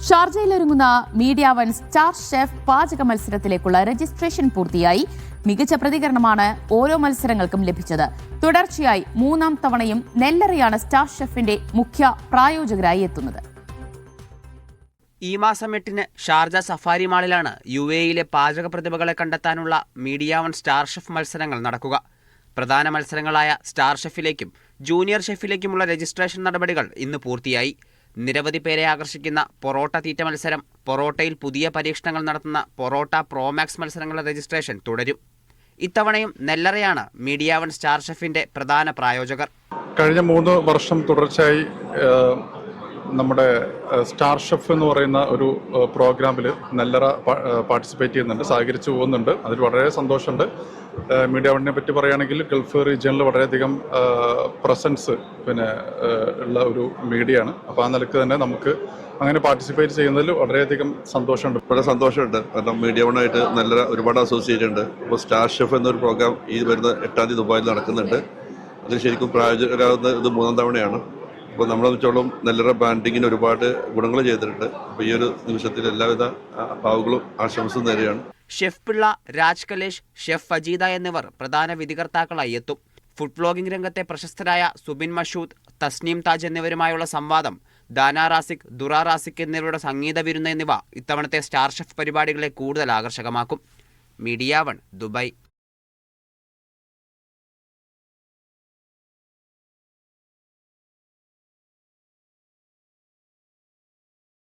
ഷാർജയിലൊരുങ്ങുന്ന media one star chef പാചക മത്സരത്തിലേക്കുള്ള registration പൂർത്തിയായി. മികച്ച പ്രതികരണമാണ് ഓരോ മത്സരങ്ങൾക്കും ലഭിച്ചത്. തുടർച്ചയായി 3-ാം തവണയും നെല്ലറയാണ് സ്റ്റാർ ഷെഫിന്റെ മുഖ്യ പ്രായോജകരായി എത്തുന്നത്. ഈ മാസം 8-ന് ഷാർജ സഫാരി മാളിലാണ് UAEയിലെ പാചക പ്രതിഭകളെ കണ്ടെത്താനുള്ള മീഡിയ വൺ സ്റ്റാർ ഷെഫ് മത്സരങ്ങൾ നടക്കുക. പ്രധാന മത്സരങ്ങളായ സ്റ്റാർ ഷെഫിലേക്കും ജൂനിയർ ഷെഫിലേക്കുമുള്ള രജിസ്ട്രേഷൻ നടപടികൾ ഇന്ന് പൂർത്തിയായി. നിരവധി പേരെ ആകർഷിക്കുന്ന പൊറോട്ട തീറ്റ മത്സരം, പൊറോട്ടയിൽ പുതിയ പരീക്ഷണങ്ങൾ നടത്തുന്ന പൊറോട്ട പ്രോമാക്സ് മത്സരങ്ങളുടെ രജിസ്ട്രേഷൻ തുടരും. ഇത്തവണയും നെല്ലറയാണ് മീഡിയ വൺ സ്റ്റാർ ഷെഫിന്റെ പ്രധാന പ്രായോജകർ. കഴിഞ്ഞ 3 വർഷം തുടർച്ചയായി നമ്മുടെ സ്റ്റാർ ഷെഫ് എന്ന് പറയുന്ന ഒരു പ്രോഗ്രാമിൽ നെല്ലറ പാർട്ടിസിപ്പേറ്റ് ചെയ്യുന്നുണ്ട്, സഹകരിച്ചു പോകുന്നുണ്ട്. അതിൽ വളരെ സന്തോഷമുണ്ട്. മീഡിയ വണ്ണിനെ പറ്റി പറയുകയാണെങ്കിൽ ഗൾഫ് റീജിയനിൽ വളരെയധികം പ്രസൻസ് ഉള്ള ഒരു മീഡിയയാണ്. അപ്പോൾ ആ നിലക്ക് തന്നെ നമുക്ക് അങ്ങനെ പാർട്ടിസിപ്പേറ്റ് ചെയ്യുന്നതിൽ വളരെയധികം സന്തോഷമുണ്ട്. വളരെ സന്തോഷമുണ്ട്. കാരണം മീഡിയ വണ്ണായിട്ട് നെല്ലറ ഒരുപാട് അസോസിയേറ്റ് ഉണ്ട്. അപ്പോൾ സ്റ്റാർ ഷെഫ് എന്നൊരു പ്രോഗ്രാം ഈ വരുന്ന 8-ാം തീയതി ദുബായിൽ നടക്കുന്നുണ്ട്. അതിൽ ശരിക്കും പ്രായോജകരാകുന്ന ഇത് 3-ാം തവണയാണ്. അപ്പോൾ നമ്മളെ വെച്ചോളം നെല്ലറ ബ്രാൻഡിങ്ങിന് ഒരുപാട് ഗുണങ്ങൾ ചെയ്തിട്ടുണ്ട്. അപ്പോൾ ഈ ഒരു നിമിഷത്തിൽ എല്ലാവിധ ഭാവുകളും ആശംസ നേരെയാണ്. ഷെഫ് പിള്ള, രാജ് കലേഷ്, ഷെഫ് അജീത എന്നിവർ പ്രധാന വിധികർത്താക്കളായി എത്തും. ഫുഡ് വ്ലോഗിംഗ് രംഗത്തെ പ്രശസ്തരായ സുബിൻ മഷൂദ്, തസ്നീം താജ് എന്നിവരുമായുള്ള സംവാദം, ദാന റാസിക്, ദുറ റാസിക് എന്നിവരുടെ സംഗീത വിരുന്ന് എന്നിവ ഇത്തവണത്തെ സ്റ്റാർ ഷെഫ് പരിപാടികളെ കൂടുതൽ ആകർഷകമാക്കും. Media one, Dubai.